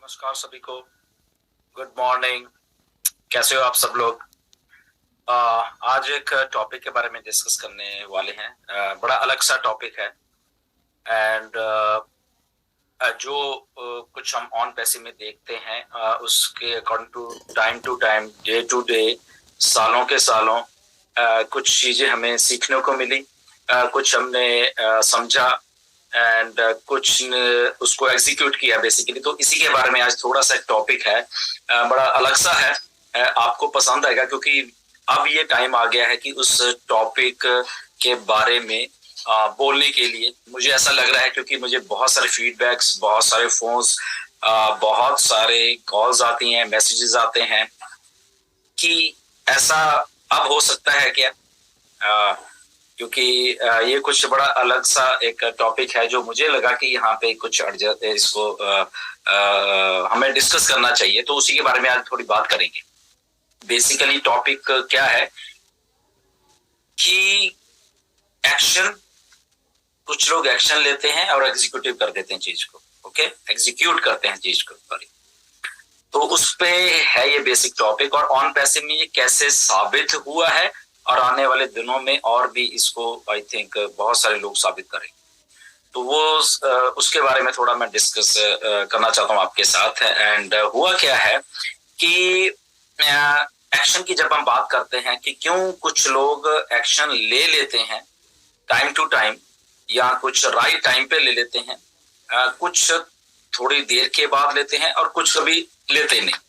नमस्कार सभी को। Good morning. कैसे हो आप सब लोग? आज एक टॉपिक के बारे में डिस्कस करने वाले हैं। बड़ा अलग सा टॉपिक है एंड जो कुछ हम ऑन पैसे में देखते हैं उसके according to time day to day सालों के सालों कुछ चीजें हमें सीखने को मिली, कुछ हमने समझा एंड कुछ उसको एग्जीक्यूट किया बेसिकली। तो इसी के बारे में आज थोड़ा सा टॉपिक है, बड़ा अलग सा है। आपको पसंद आएगा क्योंकि अब ये टाइम आ गया है कि उस टॉपिक के बारे में बोलने के लिए मुझे ऐसा लग रहा है, क्योंकि मुझे बहुत सारे फीडबैक्स, बहुत सारे फोन्स, बहुत सारे कॉल्स आती हैं, मैसेजेस आते हैं कि ऐसा अब हो सकता है क्या। क्योंकि ये कुछ बड़ा अलग सा एक टॉपिक है जो मुझे लगा कि यहाँ पे कुछ इसको हमें डिस्कस करना चाहिए, तो उसी के बारे में आज थोड़ी बात करेंगे। बेसिकली टॉपिक क्या है कि एक्शन, कुछ लोग एक्शन लेते हैं और एग्जीक्यूटिव कर देते हैं चीज को। ओके, एग्जीक्यूट करते हैं चीज को, सॉरी। तो उस पे है ये बेसिक टॉपिक, और ऑन पैसे में ये कैसे साबित हुआ है और आने वाले दिनों में और भी इसको आई थिंक बहुत सारे लोग साबित करेंगे। तो वो उसके बारे में थोड़ा मैं डिस्कस करना चाहता हूँ आपके साथ। एंड हुआ क्या है कि एक्शन की जब हम बात करते हैं कि क्यों कुछ लोग एक्शन ले लेते हैं टाइम टू टाइम, या कुछ राइट टाइम पे ले लेते हैं, कुछ थोड़ी देर के बाद लेते हैं और कुछ कभी लेते नहीं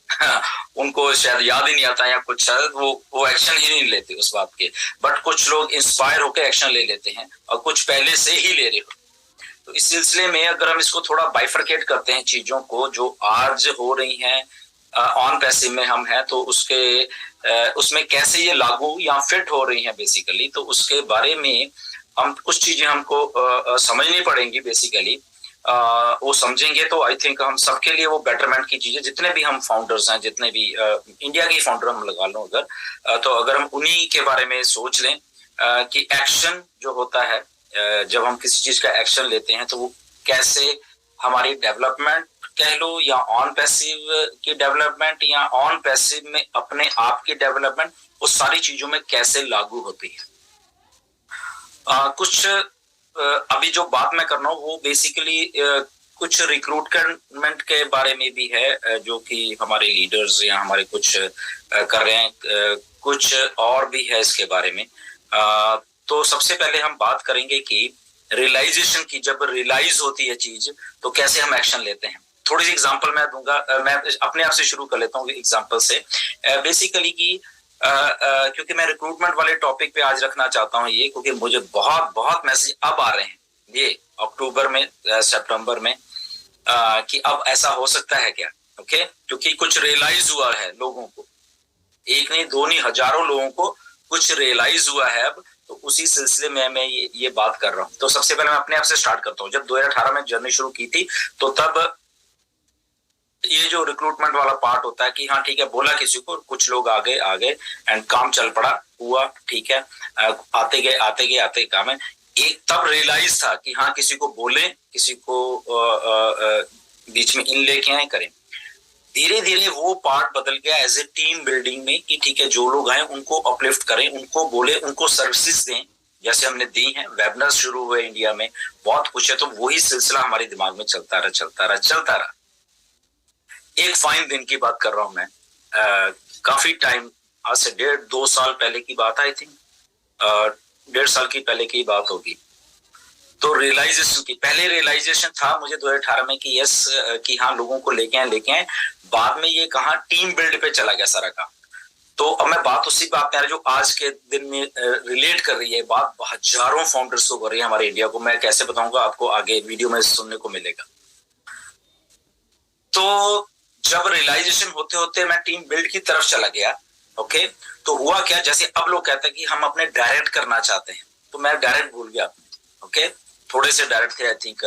उनको शायद याद ही नहीं आता, या कुछ शायद वो एक्शन ही नहीं लेते उस बात के। बट कुछ लोग इंस्पायर होकर एक्शन ले लेते हैं और कुछ पहले से ही ले रहे हो। तो इस सिलसिले में अगर हम इसको थोड़ा बाइफरकेट करते हैं चीजों को जो आज हो रही हैं ऑन पैसिव में हम हैं, तो उसमें कैसे ये लागू या फिट हो रही हैं बेसिकली, तो उसके बारे में हम कुछ चीजें हमको समझनी पड़ेंगी बेसिकली। वो समझेंगे तो आई थिंक हम सबके लिए वो बेटरमेंट की चीजें, जितने भी हम फाउंडर्स हैं, जितने भी इंडिया के फाउंडर हम लगा लो अगर, तो अगर हम उन्हीं के बारे में सोच लें कि एक्शन जो होता है, जब हम किसी चीज का एक्शन लेते हैं तो वो कैसे हमारी डेवलपमेंट कह लो, या ऑन पैसिव की डेवलपमेंट, या ऑन पैसिव में अपने आप की डेवलपमेंट, उस सारी चीजों में कैसे लागू होती है। कुछ अभी जो बात मैं कर रहा हूँ वो बेसिकली कुछ रिक्रूटमेंट के बारे में भी है, जो कि हमारे लीडर्स या हमारे कुछ कर रहे हैं, कुछ और भी है इसके बारे में। तो सबसे पहले हम बात करेंगे कि रियलाइजेशन की, जब रियलाइज होती है चीज तो कैसे हम एक्शन लेते हैं। थोड़ी सी एग्जांपल मैं दूंगा, मैं अपने आप से शुरू कर लेता हूँ एग्जांपल से। बेसिकली की क्योंकि मैं रिक्रूटमेंट वाले टॉपिक पे आज रखना चाहता हूँ ये, क्योंकि मुझे बहुत बहुत मैसेज अब आ रहे हैं ये अक्टूबर में, सितंबर में, कि अब ऐसा हो सकता है क्या। ओके, क्योंकि कुछ रियलाइज हुआ है लोगों को, एक नहीं दो नहीं हजारों लोगों को कुछ रियलाइज हुआ है अब। तो उसी सिलसिले में मैं ये बात कर रहा हूँ। तो सबसे पहले मैं अपने आप से स्टार्ट करता हूँ। जब 2018 में जर्नी शुरू की थी तो तब ये जो रिक्रूटमेंट वाला पार्ट होता है कि हाँ ठीक है, बोला किसी को, कुछ लोग आ गए एंड काम चल पड़ा, हुआ, ठीक है, आते गए काम है। एक तब रियलाइज था कि हाँ किसी को बोले, किसी को बीच में इन लेके आए, करें। धीरे धीरे वो पार्ट बदल गया एज ए टीम बिल्डिंग में कि ठीक है, जो लोग आए उनको अपलिफ्ट करें, उनको बोले, उनको सर्विसेज दें, जैसे हमने दी हैं। वेबिनार शुरू हुए इंडिया में, बहुत कुछ है। तो वही सिलसिला हमारे दिमाग में चलता रहा। एक फाइन दिन की बात कर रहा हूं मैं, काफी टाइम, आज से 1.5-2 साल पहले की बात, आई थिंक 1.5 साल की पहले की बात होगी। तो रियलाइजेशन की, पहले रियलाइजेशन था मुझे 2018 में कि यस, कि हाँ लोगों को लेके आए। बाद में ये कहा टीम बिल्ड पे चला गया सारा काम। तो अब मैं बात उसी बात कर रहा, जो आज के दिन में रिलेट कर रही है, बात हजारों फाउंडर्स को कर रही है हमारे इंडिया को। मैं कैसे बताऊंगा आपको, आगे वीडियो में सुनने को मिलेगा। तो जब रियलाइजेशन होते होते मैं टीम बिल्ड की तरफ चला गया, ओके, तो हुआ क्या, जैसे अब लोग कहते हैं कि हम अपने डायरेक्ट करना चाहते हैं, तो मैं डायरेक्ट भूल गया। ओके, थोड़े से डायरेक्ट थे, आई थिंक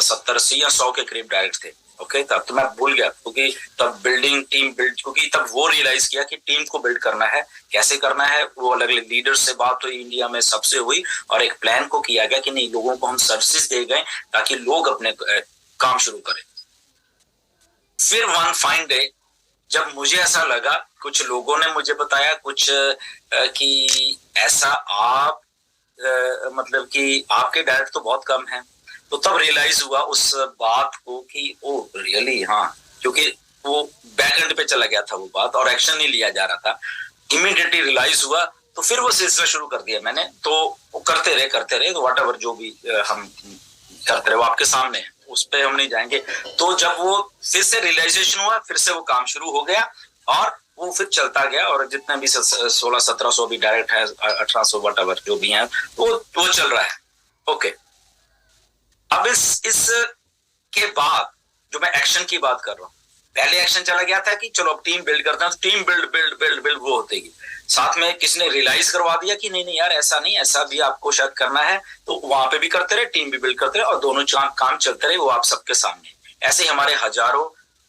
70-80 या 100 के करीब डायरेक्ट थे। ओके, तब तो मैं भूल गया, क्योंकि तब बिल्डिंग टीम बिल्ड, क्योंकि तब वो रियलाइज किया कि टीम को बिल्ड करना है, कैसे करना है। वो अलग अलग लीडर से बात हुई, इंडिया में सबसे हुई, और एक प्लान को किया गया कि नहीं, लोगों को हम सर्विसेज दे गए ताकि लोग अपने काम शुरू करें। फिर वन फाइन डे जब मुझे ऐसा लगा, कुछ लोगों ने मुझे बताया कुछ कि ऐसा आप मतलब कि आपके डायरेक्ट तो बहुत कम है, तो तब रियलाइज हुआ उस बात को कि ओ रियली, हाँ, क्योंकि वो बैक एंड पे चला गया था वो बात और एक्शन नहीं लिया जा रहा था। इमीडिएटली रियलाइज हुआ, तो फिर वो सिलसिला शुरू कर दिया मैंने। तो वो करते रहे तो वट एवर जो भी हम करते रहे वो आपके सामने है, उस पर हम नहीं जाएंगे। तो जब वो फिर से रियलाइजेशन हुआ, फिर से वो काम शुरू हो गया और वो फिर चलता गया, और जितने भी 1600-1700 भी डायरेक्ट है, 1800 वट एवर जो भी है, वो चल रहा है। ओके, अब इस के बाद जो मैं एक्शन की बात कर रहा हूँ, पहले एक्शन चला गया था कि चलो अब टीम बिल्ड करते हैं, तो team build build build build वो होती है। साथ में किसने रियलाइज करवा दिया कि नहीं नहीं यार ऐसा नहीं, ऐसा भी आपको शायद करना है, तो वहां पे भी करते रहे, टीम भी बिल्ड करते रहे और दोनों काम चलते रहे, वो आप सबके सामने। ऐसे ही हमारे हजारों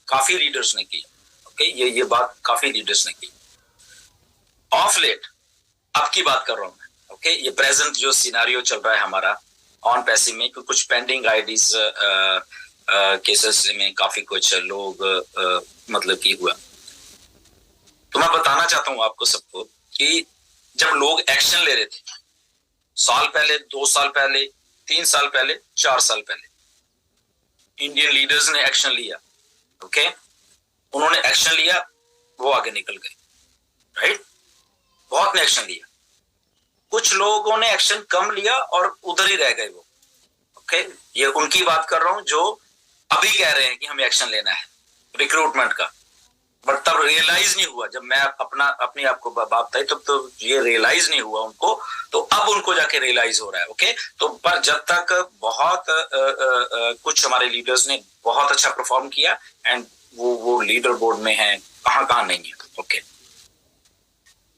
काफी लीडर्स ने की। ओके, ये बात काफी लीडर्स ने की। ऑफ लेट अब की बात कर रहा हूं मैं। ओके, ये प्रेजेंट जो सिनारियो चल रहा है हमारा ऑन पैसिव में, कुछ पेंडिंग आईडीज के सिलसिले में काफी कुछ लोग मतलब की हुआ। तो मैं बताना चाहता हूं आपको सबको कि जब लोग एक्शन ले रहे थे, साल पहले, 2 साल पहले, 3 साल पहले, 4 साल पहले, इंडियन लीडर्स ने एक्शन लिया। ओके, उन्होंने एक्शन लिया, वो आगे निकल गए, राइट। बहुत ने एक्शन लिया, कुछ लोगों ने एक्शन कम लिया और उधर ही रह गए वो। ओके, ये उनकी बात कर रहा हूं जो अभी कह रहे हैं कि हमें एक्शन लेना है रिक्रूटमेंट का, बट तब रियलाइज नहीं हुआ। जब मैं अपनी आपको बात बताई तब तो ये रियलाइज नहीं हुआ उनको, तो अब उनको जाके रियलाइज हो रहा है। ओके, तो पर जब तक बहुत कुछ हमारे लीडर्स ने बहुत अच्छा परफॉर्म किया एंड वो लीडर बोर्ड में है, कहां नहीं है। ओके,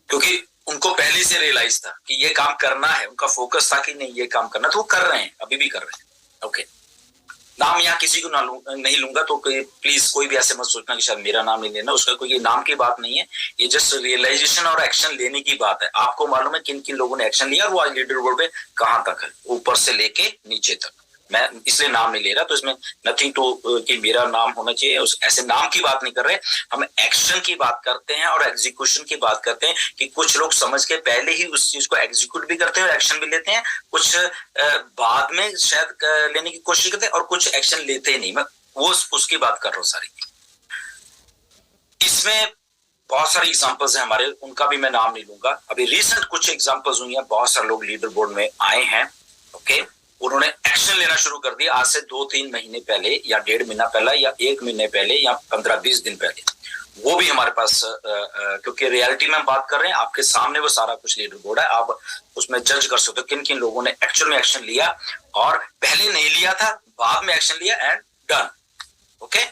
क्योंकि उनको पहले से रियलाइज था कि ये काम करना है, उनका फोकस था कि नहीं ये काम करना, तो वो कर रहे हैं, अभी भी कर रहे हैं। ओके, नाम यहाँ किसी को नहीं लूंगा, तो प्लीज कोई भी ऐसे मत सोचना कि शायद मेरा नाम नहीं लेना, उसका कोई नाम की बात नहीं है, ये जस्ट रियलाइजेशन और एक्शन लेने की बात है। आपको मालूम है किन किन लोगों ने एक्शन लिया और वो आज लीडर बोर्ड पे कहां तक है, ऊपर से लेके नीचे तक। मैं इसलिए नाम नहीं ले रहा, तो इसमें नथिंग टू कि मेरा नाम होना चाहिए, उस ऐसे नाम की बात नहीं कर रहे, हम एक्शन की बात करते हैं और एग्जीक्यूशन की बात करते हैं कि कुछ लोग समझ के पहले ही उस चीज को एग्जीक्यूट भी करते हैं और एक्शन भी लेते हैं, कुछ बाद में शायद लेने की कोशिश करते हैं और कुछ एक्शन लेते ही नहीं। मैं वो उसकी बात कर रहा हूँ सारी। इसमें बहुत सारी एग्जांपल्स हैं हमारे, उनका भी मैं नाम नहीं लूंगा। अभी रिसेंट कुछ एग्जांपल्स हुई हैं, बहुत सारे लोग लीडर बोर्ड में आए हैं। ओके, उन्होंने एक्शन लेना शुरू कर दिया आज से 2-3 महीने पहले या 1.5 महीना पहले या 1 महीने पहले या 15-20 दिन पहले, वो भी हमारे पास क्योंकि रियलिटी में हम बात कर रहे हैं, आपके सामने वो सारा कुछ लीडर बोर्ड है, आप उसमें जज कर सकते हो किन किन लोगों ने एक्चुअल में एक्शन लिया और पहले नहीं लिया था, बाद में एक्शन लिया एंड डन। ओके,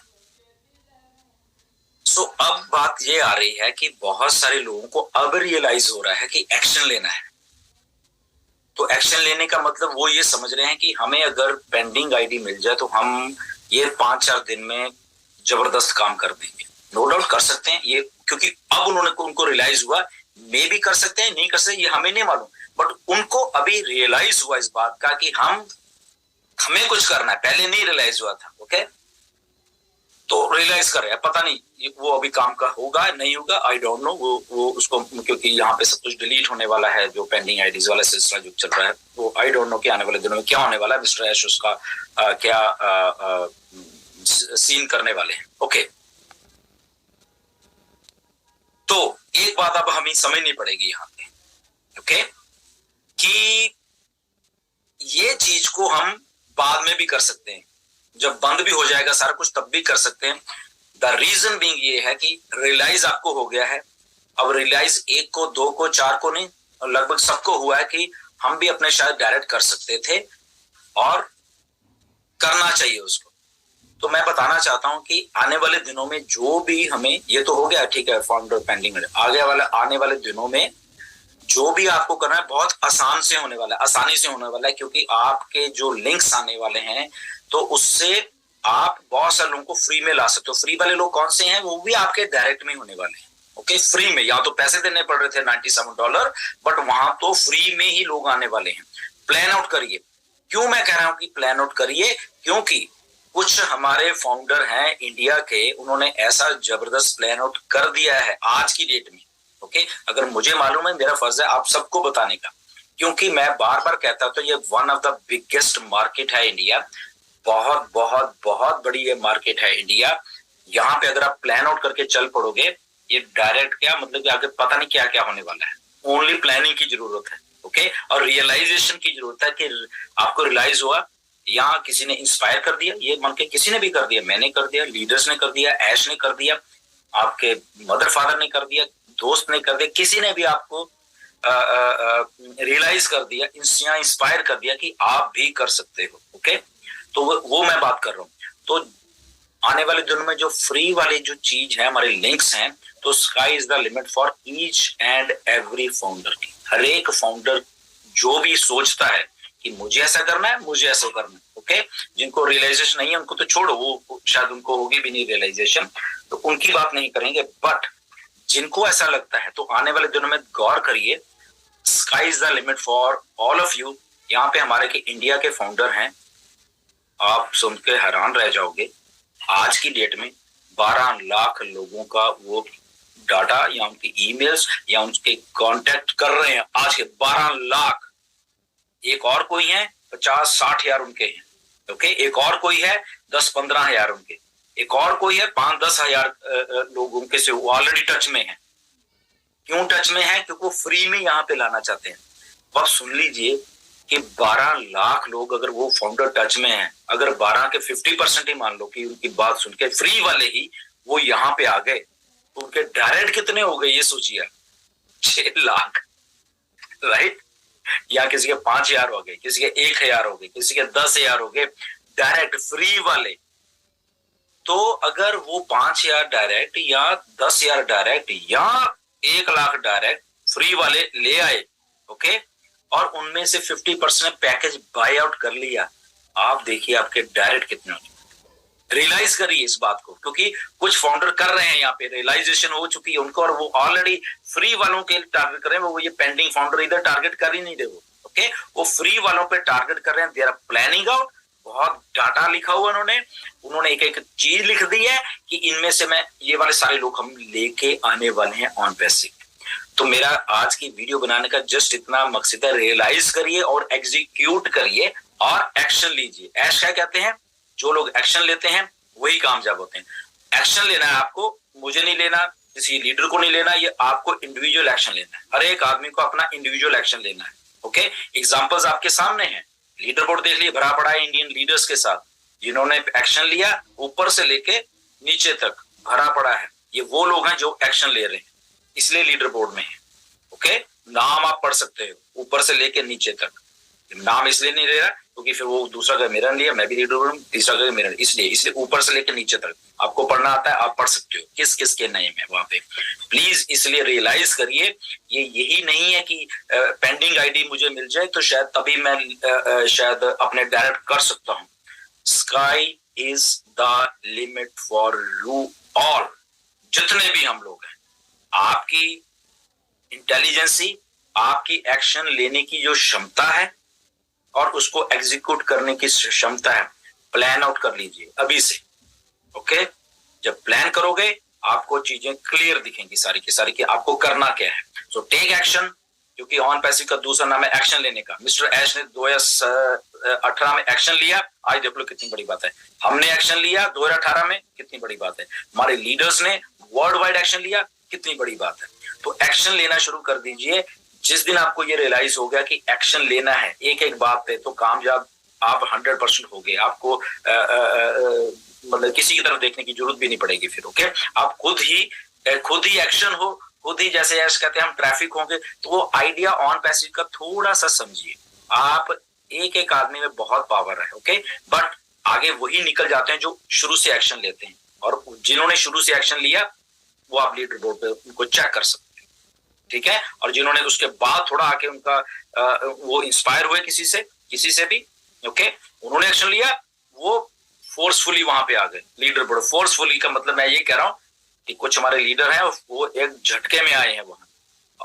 सो अब बात ये आ रही है कि बहुत सारे लोगों को अब रियलाइज हो रहा है कि एक्शन लेना है। तो एक्शन लेने का मतलब वो ये समझ रहे हैं कि हमें अगर पेंडिंग आईडी मिल जाए तो हम ये 5-4 दिन में जबरदस्त काम कर देंगे। नो डाउट कर सकते हैं ये, क्योंकि अब उनको रियलाइज हुआ, मे भी कर सकते हैं, नहीं कर सकते, ये हमें नहीं मालूम, बट उनको अभी रियलाइज हुआ इस बात का कि हमें कुछ करना है, पहले नहीं रियलाइज हुआ था। ओके, तो रियलाइज कर रहे हैं, पता नहीं वो अभी काम का होगा नहीं होगा, आई डोंट नो। वो उसको, क्योंकि यहाँ पे सब कुछ डिलीट होने वाला है, जो पेंडिंग आईडीज वाला सिलसिला जो चल रहा है, वो आई डोंट नो कि आने वाले दिनों में क्या होने वाला है, मिस्टर ऐश उसका क्या सीन करने वाले हैं। ओके, तो एक बात अब हमें समझनी पड़ेगी यहाँ पे, ओके, कि ये चीज को हम बाद में भी कर सकते हैं, जब बंद भी हो जाएगा सारा कुछ तब भी कर सकते हैं। द रीजन बीइंग ये है कि रियलाइज आपको हो गया है, अब रियलाइज 1 को 2 को 4 को नहीं, लगभग सबको हुआ है कि हम भी अपने शायद डायरेक्ट कर सकते थे और करना चाहिए उसको। तो मैं बताना चाहता हूं कि आने वाले दिनों में जो भी हमें, ये तो हो गया ठीक है फाउंडर पेंडिंग, आने वाले दिनों में जो भी आपको करना है बहुत आसानी से होने वाला है, क्योंकि आपके जो लिंक्स आने वाले हैं तो उससे आप बहुत सारे लोगों को फ्री में ला सकते हो। फ्री वाले लोग कौन से हैं, वो भी आपके डायरेक्ट में होने वाले हैं। ओके, फ्री में, या तो पैसे देने पड़ रहे थे $97, बट वहां तो फ्री में ही लोग आने वाले हैं। प्लान आउट करिए। क्यों मैं कह रहा हूं कि प्लान आउट करिए, क्योंकि कुछ हमारे फाउंडर हैं इंडिया के, उन्होंने ऐसा जबरदस्त प्लान आउट कर दिया है आज की डेट में। ओके, अगर मुझे मालूम है, मेरा फर्ज है आप सबको बताने का, क्योंकि मैं बार बार कहता हूं तो ये one of the biggest market है इंडिया। बहुत बहुत बहुत बड़ी ये मार्केट है इंडिया। यहाँ पे अगर आप प्लान आउट करके चल पड़ोगे, ये डायरेक्ट क्या मतलब कि आगे पता नहीं क्या क्या होने वाला है। ओनली प्लानिंग की जरूरत है। ओके, और रियलाइजेशन की जरूरत है कि आपको रियलाइज हुआ, यहाँ किसी ने इंस्पायर कर दिया, ये मन के किसी ने भी कर दिया, मैंने कर दिया, लीडर्स ने कर दिया, ऐश ने कर दिया, आपके मदर फादर ने कर दिया, दोस्त ने कर दिया, किसी ने भी आपको रियलाइज कर दिया, इंस्पायर कर दिया कि आप भी कर सकते हो। ओके, तो वो मैं बात कर रहा हूँ। तो आने वाले दिनों में जो फ्री वाली जो चीज है, हमारे लिंक्स हैं, तो sky is the limit for each and every founder की। हर एक फाउंडर जो भी सोचता है कि मुझे ऐसा करना है, मुझे ऐसा करना है, ओके, जिनको रियलाइजेशन नहीं है उनको तो छोड़ो, वो शायद उनको होगी भी नहीं रियलाइजेशन, तो उनकी बात नहीं करेंगे। बट जिनको ऐसा लगता है, तो आने वाले दिनों में गौर करिए, sky is the limit for all of you. यहाँ पे हमारे के इंडिया के फाउंडर हैं, आप सुन के हैरान रह जाओगे। आज की डेट में 12 लाख लोगों का वो डाटा या उनके ईमेल्स या उनके कांटेक्ट कर रहे हैं आज के 12 लाख। एक और कोई है 50-60 हजार उनके हैं, ओके, एक और कोई है 10-15 हजार उनके, एक और कोई है 5-10 हजार लोग उनके से वो ऑलरेडी टच में है। क्यों टच में है? क्योंकि वो फ्री में यहाँ पे लाना चाहते हैं। तो आप सुन लीजिए कि 12 लाख लोग अगर वो फाउंडर टच में हैं, अगर 12 के 50% ही मान लो कि उनकी बात सुन के फ्री वाले ही वो यहाँ पे आ गए, तो उनके डायरेक्ट कितने हो गए ये सोचिए, 6 लाख, राइट? या किसी के 5,000 हो गए, किसी के 1,000 हो गए, किसी के 10,000 हो गए डायरेक्ट फ्री वाले। तो अगर वो 5,000 डायरेक्ट या 10,000 डायरेक्ट या 1 लाख डायरेक्ट फ्री वाले ले आए, ओके, और उनमें से 50% पैकेज बाय आउट कर लिया, आप देखिए आपके डायरेक्ट कितने होंगे। रियलाइज करिए इस बात को, क्योंकि कुछ फाउंडर कर रहे हैं यहाँ पे, रियलाइजेशन हो चुकी है उनको, और वो ऑलरेडी फ्री वालों के टारगेट कर रहे हैं। वो ये पेंडिंग फाउंडर इधर टारगेट कर ही नहीं रहे वो, ओके, वो फ्री वालों पे टारगेट कर रहे हैं। दे आर प्लानिंग आउट, बहुत डाटा लिखा हुआ उन्होंने एक एक चीज लिख दी है कि इनमें से मैं ये वाले सारे लोग हम लेके आने वाले हैं ऑन पैसिव। तो मेरा आज की वीडियो बनाने का जस्ट इतना मकसद है, रियलाइज करिए और एग्जीक्यूट करिए और एक्शन लीजिए। ऐश क्या कहते हैं, जो लोग एक्शन लेते हैं वही कामयाब होते हैं। एक्शन लेना है आपको, मुझे नहीं लेना, किसी लीडर को नहीं लेना, ये आपको इंडिविजुअल एक्शन लेना है। हर एक आदमी को अपना इंडिविजुअल एक्शन लेना है, ओके। एग्जांपल्स आपके सामने हैं, लीडर बोर्ड देख लिए, भरा पड़ा है इंडियन लीडर्स के साथ, जिन्होंने एक्शन लिया, ऊपर से लेके नीचे तक भरा पड़ा है। ये वो लोग हैं जो एक्शन ले रहे हैं, इसलिए लीडर बोर्ड में है, ओके। नाम आप पढ़ सकते हो ऊपर से लेके नीचे तक। नाम इसलिए नहीं ले रहा क्योंकि फिर वो दूसरा का मेरा लिया, मैं भी लीडर हूं, तीसरा का मेरा, इसलिए ऊपर से लेकर नीचे तक आपको पढ़ना आता है, आप पढ़ सकते हो किस किस के नेम है वहां पे। प्लीज इसलिए रियलाइज करिए, ये यही नहीं है कि पेंडिंग आईडी मुझे मिल जाए तो शायद तभी मैं शायद अपने डायरेक्ट कर सकता हूं। Sky is the limit for you all, जितने भी हम लोग हैं। आपकी इंटेलिजेंसी, आपकी एक्शन लेने की जो क्षमता है और उसको एग्जीक्यूट करने की क्षमता है, प्लान आउट कर लीजिए अभी से, ओके। जब प्लान करोगे आपको चीजें क्लियर दिखेंगी सारी की सारी कि आपको करना क्या है। सो टेक एक्शन, क्योंकि ऑन पैसिव का दूसरा नाम है एक्शन लेने का। मिस्टर ऐश ने 2018 में एक्शन लिया, आज देख लो कितनी बड़ी बात है। हमने एक्शन लिया 2018 में, कितनी बड़ी बात है। हमारे लीडर्स ने वर्ल्ड वाइड एक्शन लिया, कितनी बड़ी बात है। तो एक्शन लेना शुरू कर दीजिए। जिस दिन आपको ये रियलाइज हो गया कि एक्शन लेना है एक एक बात पे, तो कामयाब आप 100% हो गए। आपको मतलब किसी की तरफ देखने की जरूरत भी नहीं पड़ेगी फिर, ओके। आप खुद ही एक्शन हो, खुद ही, जैसे ऐसे कहते हैं हम ट्रैफिक होंगे। तो वो आइडिया ऑन पैसिव का थोड़ा सा समझिए। आप एक एक आदमी में बहुत पावर है, ओके, बट आगे वही निकल जाते हैं जो शुरू से एक्शन लेते हैं। और जिन्होंने शुरू से एक्शन लिया वो आप लीडर बोर्ड पे उनको चेक कर सकते हैं, ठीक है। और जिन्होंने उसके बाद थोड़ा आके उनका वो इंस्पायर हुए किसी से भी, ओके, उन्होंने एक्शन लिया, वो फोर्सफुली वहां पे आ गए लीडर बोर्ड। फोर्सफुली का मतलब मैं ये कह रहा हूं कि कुछ हमारे लीडर हैं वो एक झटके में आए हैं वहां,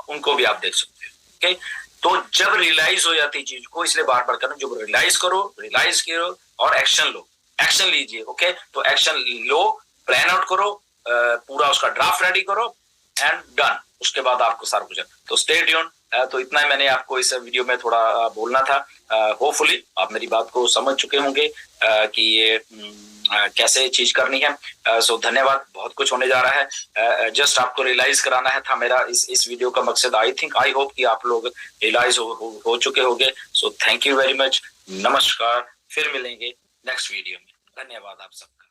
उनको भी आप देख सकते हो, ओके। तो जब रियलाइज हो जाती चीज को, इसलिए बार बार करना, जब रियलाइज करो और एक्शन लो, एक्शन लीजिए। ओके, तो एक्शन लो, प्लान आउट करो, पूरा उसका ड्राफ्ट रेडी करो एंड डन। उसके बाद आपको सारा कुछ, तो स्टे ट्यून। तो इतना ही मैंने आपको इस वीडियो में थोड़ा बोलना था। होपफुली आप मेरी बात को समझ चुके होंगे कि ये कैसे चीज करनी है। सो धन्यवाद। बहुत कुछ होने जा रहा है, जस्ट आपको रियलाइज कराना है था मेरा इस वीडियो का मकसद। आई होप कि आप लोग रियलाइज हो चुके होंगे। So thank you very much. नमस्कार, फिर मिलेंगे नेक्स्ट वीडियो में। धन्यवाद आप सबका।